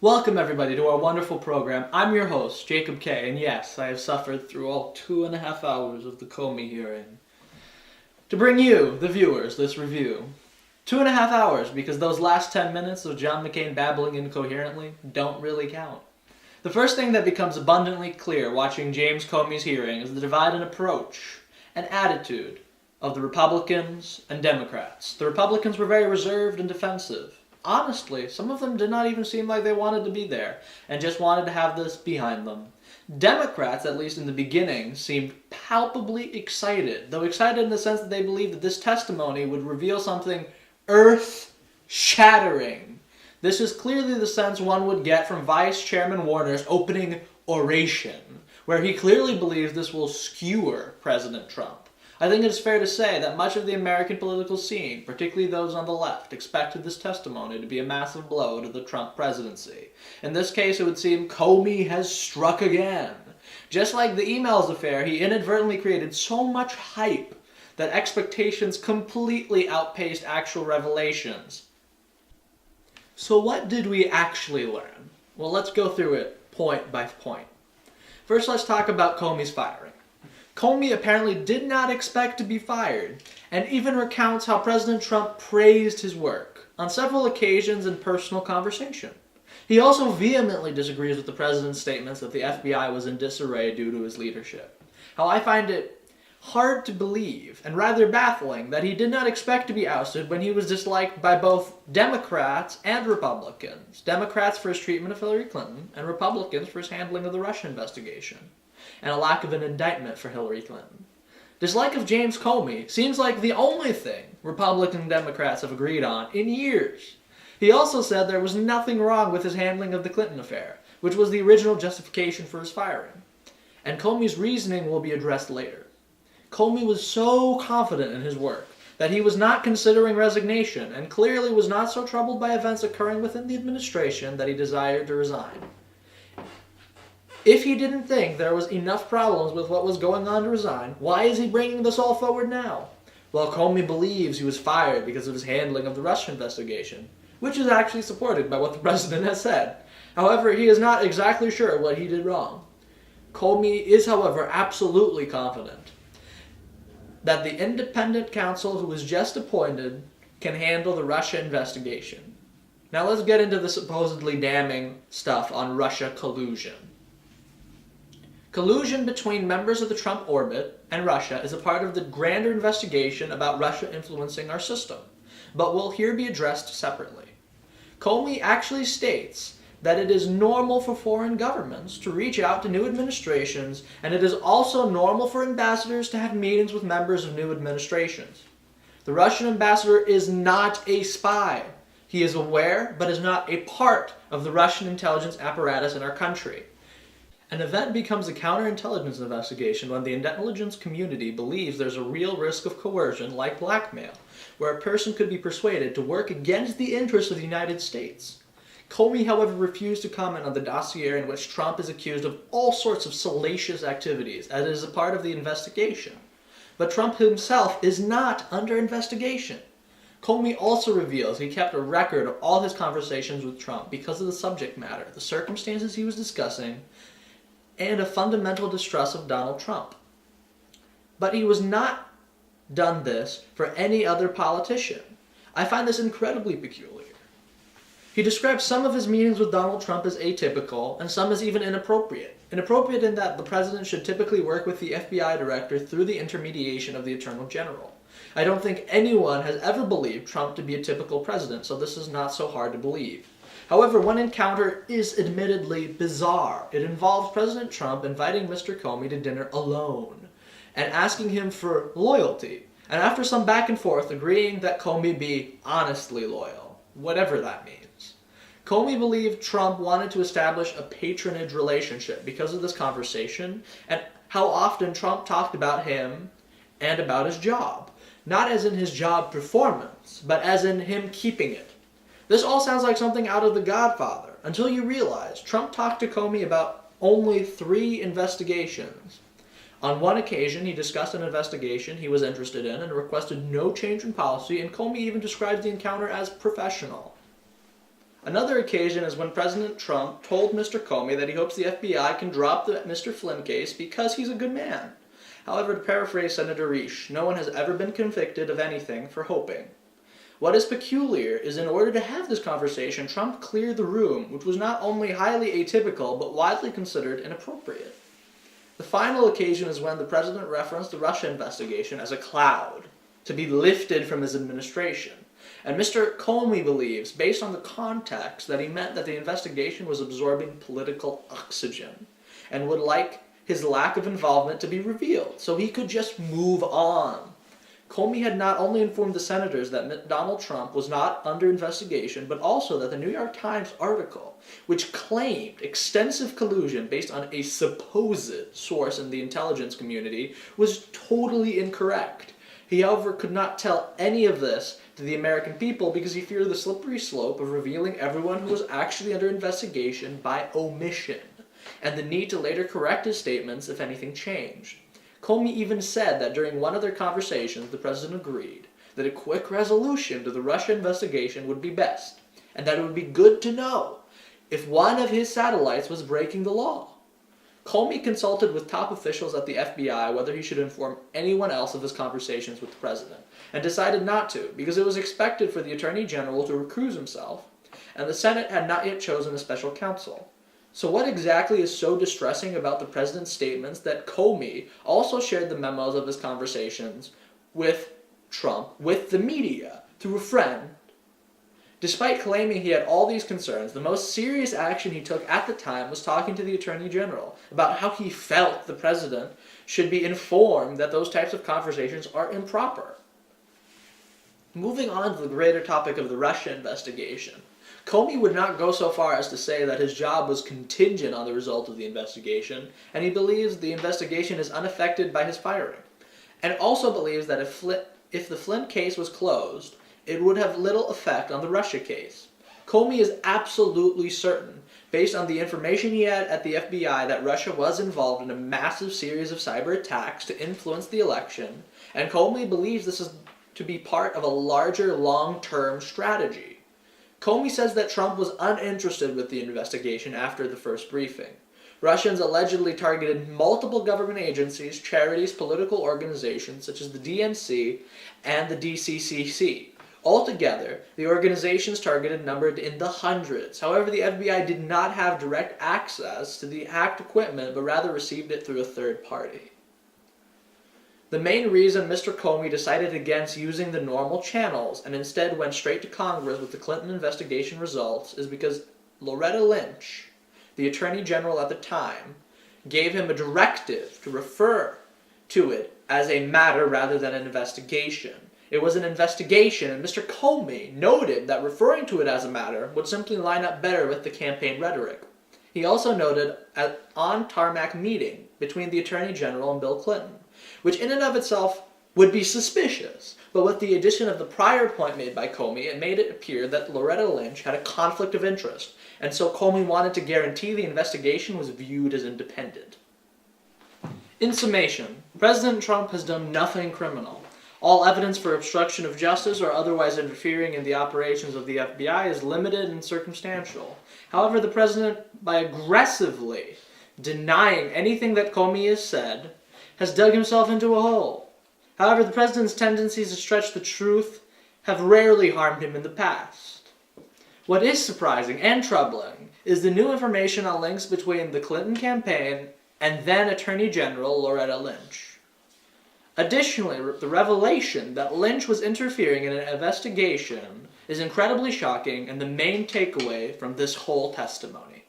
Welcome everybody to our wonderful program. I'm your host, Jacob K, and yes, I have suffered through all 2.5 hours of the Comey hearing to bring you, the viewers, this review. 2.5 hours because those last 10 minutes of John McCain babbling incoherently don't really count. The first thing that becomes abundantly clear watching James Comey's hearing is the divide in approach and attitude of the Republicans and Democrats. The Republicans were very reserved and defensive. Honestly, some of them did not even seem like they wanted to be there and just wanted to have this behind them. Democrats, at least in the beginning, seemed palpably excited, though excited in the sense that they believed that this testimony would reveal something earth-shattering. This is clearly the sense one would get from Vice Chairman Warner's opening oration, where he clearly believes this will skewer President Trump. I think it is fair to say that much of the American political scene, particularly those on the left, expected this testimony to be a massive blow to the Trump presidency. In this case, it would seem Comey has struck again. Just like the emails affair, he inadvertently created so much hype that expectations completely outpaced actual revelations. So what did we actually learn? Well, let's go through it point by point. First, let's talk about Comey's firing. Comey apparently did not expect to be fired, and even recounts how President Trump praised his work on several occasions in personal conversation. He also vehemently disagrees with the president's statements that the FBI was in disarray due to his leadership. How I find it hard to believe, and rather baffling, that he did not expect to be ousted when he was disliked by both Democrats and Republicans. Democrats for his treatment of Hillary Clinton, and Republicans for his handling of the Russia investigation, and a lack of an indictment for Hillary Clinton. Dislike of James Comey seems like the only thing Republicans and Democrats have agreed on in years. He also said there was nothing wrong with his handling of the Clinton affair, which was the original justification for his firing. And Comey's reasoning will be addressed later. Comey was so confident in his work that he was not considering resignation and clearly was not so troubled by events occurring within the administration that he desired to resign. If he didn't think there was enough problems with what was going on to resign, why is he bringing this all forward now? Well, Comey believes he was fired because of his handling of the Russia investigation, which is actually supported by what the president has said. However, he is not exactly sure what he did wrong. Comey is, however, absolutely confident that the independent counsel who was just appointed can handle the Russia investigation. Now let's get into the supposedly damning stuff on Russia collusion. Collusion between members of the Trump orbit and Russia is a part of the grander investigation about Russia influencing our system, but will here be addressed separately. Comey actually states that it is normal for foreign governments to reach out to new administrations, and it is also normal for ambassadors to have meetings with members of new administrations. The Russian ambassador is not a spy. He is aware, but is not a part of the Russian intelligence apparatus in our country. An event becomes a counterintelligence investigation when the intelligence community believes there's a real risk of coercion, like blackmail, where a person could be persuaded to work against the interests of the United States. Comey, however, refused to comment on the dossier in which Trump is accused of all sorts of salacious activities, as it is a part of the investigation. But Trump himself is not under investigation. Comey also reveals he kept a record of all his conversations with Trump because of the subject matter, the circumstances he was discussing, and a fundamental distrust of Donald Trump. But he was not done this for any other politician. I find this incredibly peculiar. He describes some of his meetings with Donald Trump as atypical, and some as even inappropriate. Inappropriate in that the president should typically work with the FBI director through the intermediation of the Attorney General. I don't think anyone has ever believed Trump to be a typical president, so this is not so hard to believe. However, one encounter is admittedly bizarre. It involves President Trump inviting Mr. Comey to dinner alone and asking him for loyalty, and after some back and forth agreeing that Comey be honestly loyal, whatever that means. Comey believed Trump wanted to establish a patronage relationship because of this conversation and how often Trump talked about him and about his job, not as in his job performance, but as in him keeping it. This all sounds like something out of The Godfather, until you realize Trump talked to Comey about only 3 investigations. On one occasion, he discussed an investigation he was interested in and requested no change in policy, and Comey even describes the encounter as professional. Another occasion is when President Trump told Mr. Comey that he hopes the FBI can drop the Mr. Flynn case because he's a good man. However, to paraphrase Senator Risch, no one has ever been convicted of anything for hoping. What is peculiar is in order to have this conversation, Trump cleared the room, which was not only highly atypical, but widely considered inappropriate. The final occasion is when the president referenced the Russia investigation as a cloud, to be lifted from his administration. And Mr. Comey believes, based on the context, that he meant that the investigation was absorbing political oxygen, and would like his lack of involvement to be revealed, so he could just move on. Comey had not only informed the senators that Donald Trump was not under investigation, but also that the New York Times article, which claimed extensive collusion based on a supposed source in the intelligence community, was totally incorrect. He, however, could not tell any of this to the American people because he feared the slippery slope of revealing everyone who was actually under investigation by omission, and the need to later correct his statements if anything changed. Comey even said that during one of their conversations, the president agreed that a quick resolution to the Russia investigation would be best, and that it would be good to know if one of his satellites was breaking the law. Comey consulted with top officials at the FBI whether he should inform anyone else of his conversations with the president, and decided not to, because it was expected for the Attorney General to recuse himself, and the Senate had not yet chosen a special counsel. So what exactly is so distressing about the president's statements that Comey also shared the memos of his conversations with Trump with the media through a friend? Despite claiming he had all these concerns, the most serious action he took at the time was talking to the Attorney General about how he felt the president should be informed that those types of conversations are improper. Moving on to the greater topic of the Russia investigation, Comey would not go so far as to say that his job was contingent on the result of the investigation, and he believes the investigation is unaffected by his firing, and also believes that if the Flynn case was closed, it would have little effect on the Russia case. Comey is absolutely certain, based on the information he had at the FBI, that Russia was involved in a massive series of cyber attacks to influence the election, and Comey believes this is to be part of a larger long-term strategy. Comey says that Trump was uninterested with the investigation after the first briefing. Russians allegedly targeted multiple government agencies, charities, political organizations such as the DNC and the DCCC. Altogether, the organizations targeted numbered in the hundreds. However, the FBI did not have direct access to the hacked equipment, but rather received it through a third party. The main reason Mr. Comey decided against using the normal channels and instead went straight to Congress with the Clinton investigation results is because Loretta Lynch, the Attorney General at the time, gave him a directive to refer to it as a matter rather than an investigation. It was an investigation, and Mr. Comey noted that referring to it as a matter would simply line up better with the campaign rhetoric. He also noted an on-tarmac meeting between the Attorney General and Bill Clinton, which in and of itself would be suspicious, but with the addition of the prior point made by Comey, it made it appear that Loretta Lynch had a conflict of interest, and so Comey wanted to guarantee the investigation was viewed as independent. In summation, President Trump has done nothing criminal. All evidence for obstruction of justice or otherwise interfering in the operations of the FBI is limited and circumstantial. However, the president, by aggressively denying anything that Comey has said, has dug himself into a hole. However, the president's tendencies to stretch the truth have rarely harmed him in the past. What is surprising and troubling is the new information on links between the Clinton campaign and then Attorney General Loretta Lynch. Additionally, the revelation that Lynch was interfering in an investigation is incredibly shocking and the main takeaway from this whole testimony.